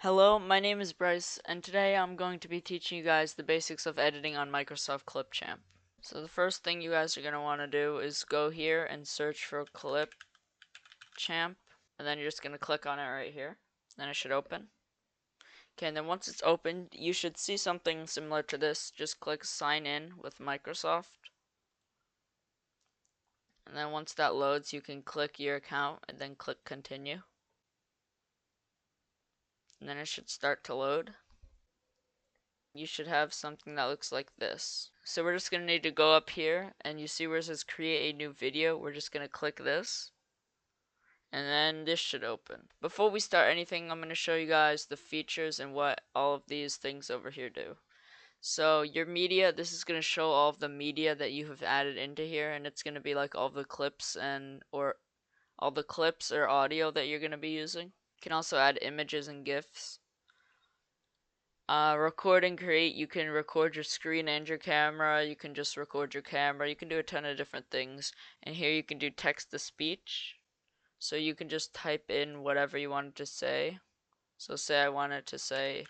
Hello, my name is Bryce, and today I'm going to be teaching you guys the basics of editing on Microsoft Clipchamp. So the first thing you guys are going to want to do is go here and search for Clipchamp, and then you're just going to click on it right here. Then it should open. Okay, and then once it's opened, you should see something similar to this. Just click Sign In with Microsoft. And then once that loads, you can click your account and then click Continue. And then it should start to load. You should have something that looks like this. So we're just going to need to go up here and you see where it says create a new video. We're just going to click this and then this should open. Before we start anything, I'm going to show you guys the features and what all of these things over here do. So your media, this is going to show all of the media that you have added into here, and it's going to be like all the clips or audio that you're going to be using. You can also add images and GIFs. Record and create, you can record your screen and your camera, you can just record your camera, you can do a ton of different things. And here you can do text to speech. So you can just type in whatever you wanted to say. So say I wanted to say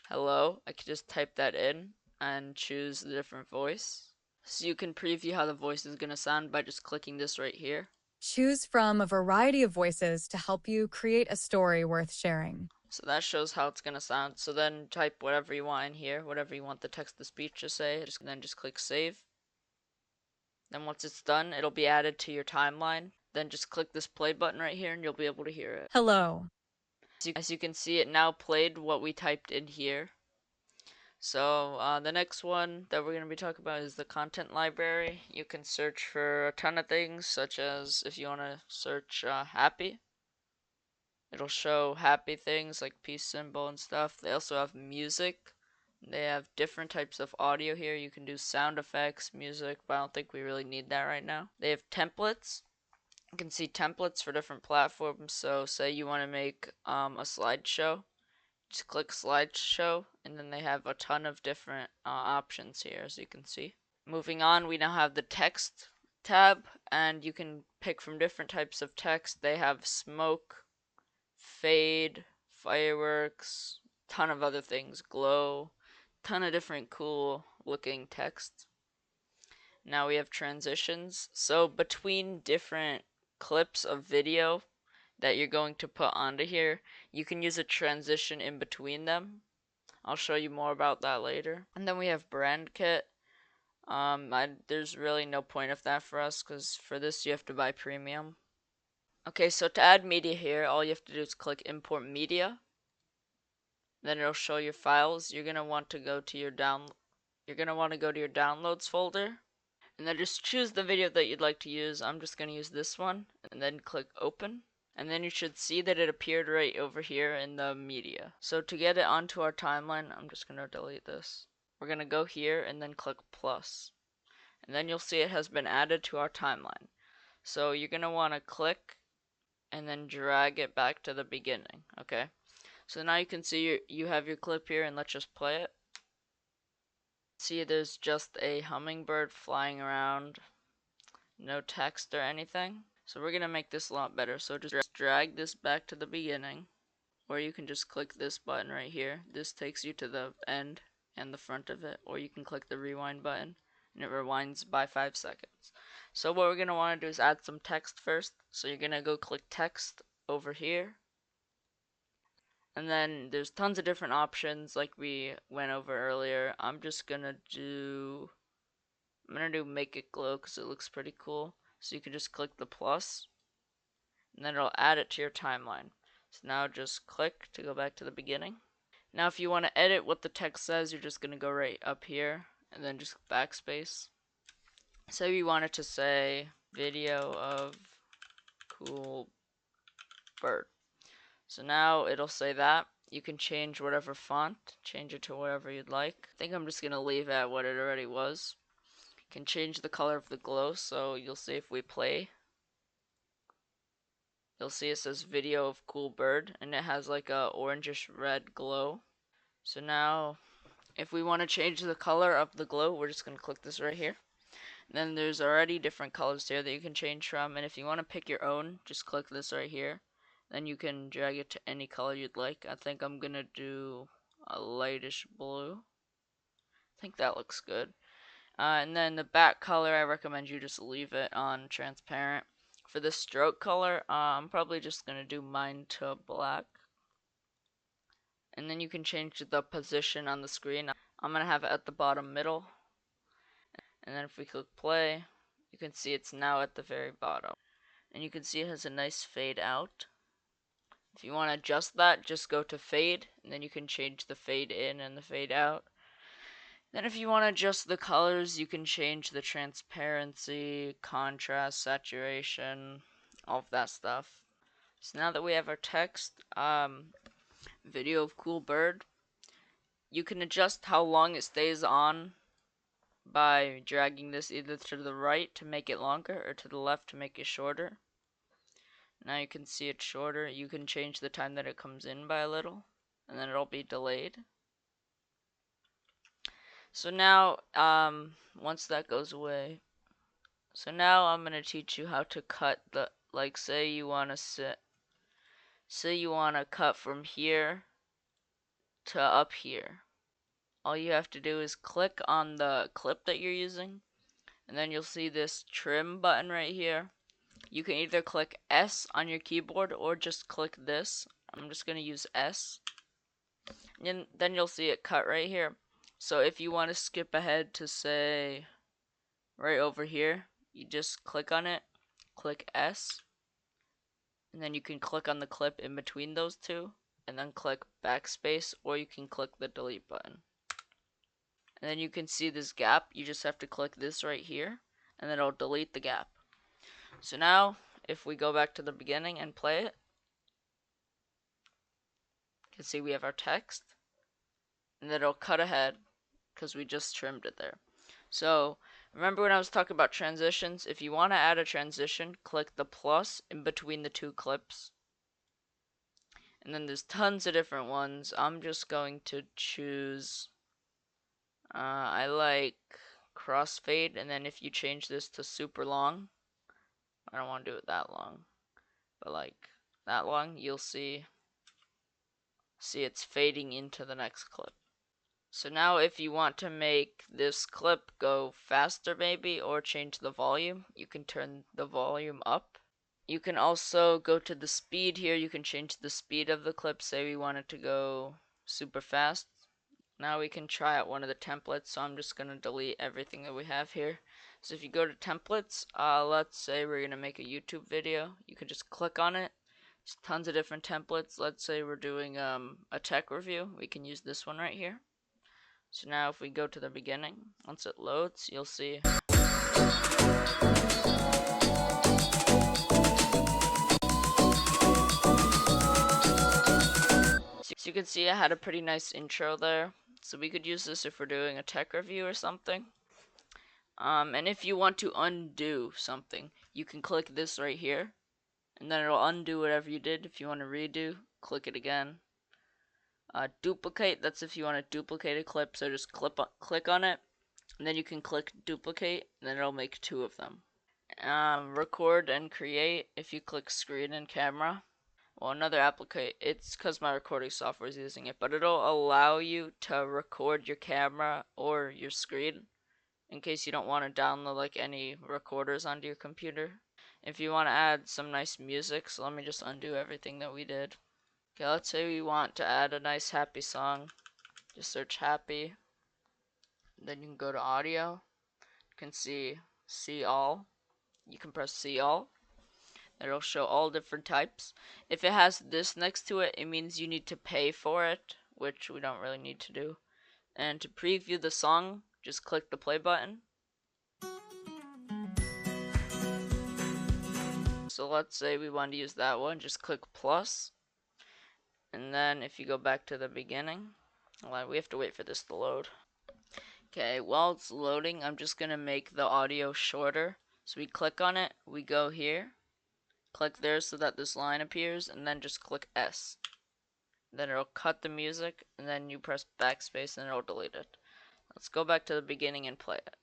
hello, I could just type that in and choose the different voice. So you can preview how the voice is going to sound by just clicking this right here. Choose from a variety of voices to help you create a story worth sharing. So that shows how it's going to sound. So then type whatever you want in here, whatever you want the text to speech to say, then just click save. Then once it's done, it'll be added to your timeline. Then just click this play button right here and you'll be able to hear it. Hello. As you can see, it now played what we typed in here. So the next one that we're going to be talking about is the content library. You can search for a ton of things, such as if you want to search happy, it'll show happy things like peace symbol and stuff. They also have music. They have different types of audio here. You can do sound effects, music, but I don't think we really need that right now. They have templates. You can see templates for different platforms. So say you want to make a slideshow, just click slideshow, and then they have a ton of different options here, as you can see. Moving on, we now have the text tab, and you can pick from different types of text. They have smoke, fade, fireworks, ton of other things, glow, ton of different cool looking text. Now we have transitions. So between different clips of video that you're going to put onto here, you can use a transition in between them. I'll show you more about that later. And then we have brand kit. There's really no point of that for us because for this you have to buy premium. Okay, so to add media here, all you have to do is click import media. Then it'll show your files. You're gonna want to go to your downloads folder. And then just choose the video that you'd like to use. I'm just gonna use this one, and then click open. And then you should see that it appeared right over here in the media. So to get it onto our timeline, I'm just gonna delete this. We're gonna go here and then click plus. And then you'll see it has been added to our timeline. So you're gonna wanna click and then drag it back to the beginning, okay? So now you can see you have your clip here, and let's just play it. See, there's just a hummingbird flying around, no text or anything. So we're gonna make this a lot better. So just drag this back to the beginning, or you can just click this button right here. This takes you to the end and the front of it, or you can click the rewind button and it rewinds by 5 seconds. So what we're gonna want to do is add some text first. So you're gonna go click text over here. And then there's tons of different options like we went over earlier. I'm gonna do make it glow because it looks pretty cool. So you can just click the plus and then it'll add it to your timeline. So now just click to go back to the beginning. Now if you want to edit what the text says, you're just gonna go right up here and then just backspace. Say you want it to say video of cool bird. So now it'll say that. You can change whatever font, change it to whatever you'd like. I think I'm just going to leave it at what it already was. You can change the color of the glow, so you'll see if we play. You'll see it says video of cool bird, and it has like a orangish red glow. So now, if we want to change the color of the glow, we're just going to click this right here. And then there's already different colors here that you can change from, and if you want to pick your own, just click this right here. Then you can drag it to any color you'd like. I think I'm gonna do a lightish blue. I think that looks good. And then the back color, I recommend you just leave it on transparent. For the stroke color, I'm probably just gonna do mine to black. And then you can change the position on the screen. I'm gonna have it at the bottom middle. And then if we click play, you can see it's now at the very bottom. And you can see it has a nice fade out. If you want to adjust that, just go to fade, and then you can change the fade in and the fade out. Then if you want to adjust the colors, you can change the transparency, contrast, saturation, all of that stuff. So now that we have our text, video of cool bird, you can adjust how long it stays on by dragging this either to the right to make it longer or to the left to make it shorter. Now you can see it shorter. You can change the time that it comes in by a little, and then it'll be delayed. So now, once that goes away, so now I'm gonna teach you how to cut the, like, say you wanna cut from here to up here. All you have to do is click on the clip that you're using, and then you'll see this trim button right here. You can either click S on your keyboard or just click this. I'm just gonna use S. And then you'll see it cut right here. So if you want to skip ahead to, say, right over here, you just click on it, click S, and then you can click on the clip in between those two, and then click backspace, or you can click the delete button. And then you can see this gap. You just have to click this right here, and then it'll delete the gap. So now, if we go back to the beginning and play it, you can see we have our text, and then it'll cut ahead because we just trimmed it there. So remember when I was talking about transitions? If you want to add a transition, click the plus in between the two clips. And then there's tons of different ones. I'm just going to choose, I like crossfade, and then if you change this to super long, I don't want to do it that long, but like that long, you'll see it's fading into the next clip. So now if you want to make this clip go faster maybe, or change the volume, you can turn the volume up. You can also go to the speed here. You can change the speed of the clip. Say we want it to go super fast. Now we can try out one of the templates. So I'm just going to delete everything that we have here. So if you go to templates, let's say we're going to make a YouTube video. You can just click on it. There's tons of different templates. Let's say we're doing a tech review. We can use this one right here. So now if we go to the beginning, once it loads, you'll see. So you can see I had a pretty nice intro there. So we could use this if we're doing a tech review or something. And if you want to undo something, you can click this right here, and then it'll undo whatever you did. If you want to redo, click it again. Duplicate, that's if you want to duplicate a clip, so just click on it, and then you can click duplicate, and then it'll make two of them. Record and create, if you click screen and camera. Well, another application, it's because my recording software is using it, but it'll allow you to record your camera or your screen in case you don't want to download like any recorders onto your computer. If you want to add some nice music, so let me just undo everything that we did. Okay, let's say we want to add a nice happy song. Just search happy. Then you can go to audio. You can see all. You can press see all. It'll show all different types. If it has this next to it, it means you need to pay for it, which we don't really need to do. And to preview the song, just click the play button. So let's say we want to use that one, just click plus. And then if you go back to the beginning, well, we have to wait for this to load. Okay, while it's loading, I'm just going to make the audio shorter. So we click on it, we go here, click there so that this line appears, and then just click S. Then it'll cut the music, and then you press backspace and it'll delete it. Let's go back to the beginning and play it.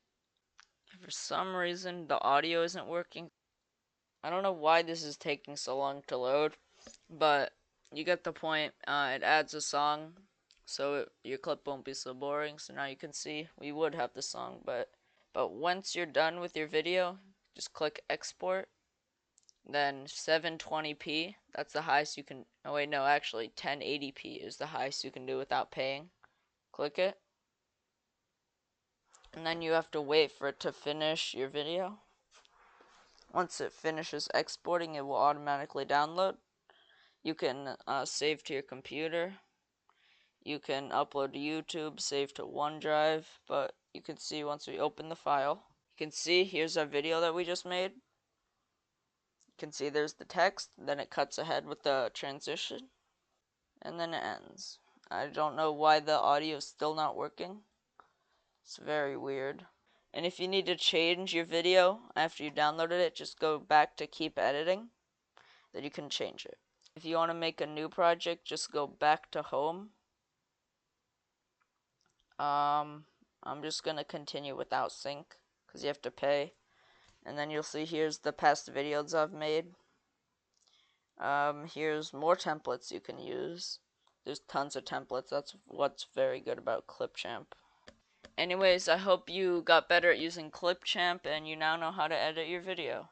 For some reason, the audio isn't working. I don't know why this is taking so long to load. but you get the point. It adds a song, so your clip won't be so boring. So now you can see we would have the song, but once you're done with your video, just click export. Then 720p, that's the highest you can. Oh wait, no, actually 1080p is the highest you can do without paying. Click it, and then you have to wait for it to finish your video. Once it finishes exporting, it will automatically download. You can save to your computer. You can upload to YouTube, save to OneDrive, but you can see once we open the file, you can see here's our video that we just made. You can see there's the text, then it cuts ahead with the transition, and then it ends. I don't know why the audio is still not working. It's very weird. And if you need to change your video after you downloaded it, just go back to keep editing, then you can change it. If you want to make a new project, just go back to home. I'm just gonna continue without sync because you have to pay. And then you'll see here's the past videos I've made. Here's more templates you can use. There's tons of templates. That's what's very good about Clipchamp. Anyways, I hope you got better at using Clipchamp and you now know how to edit your video.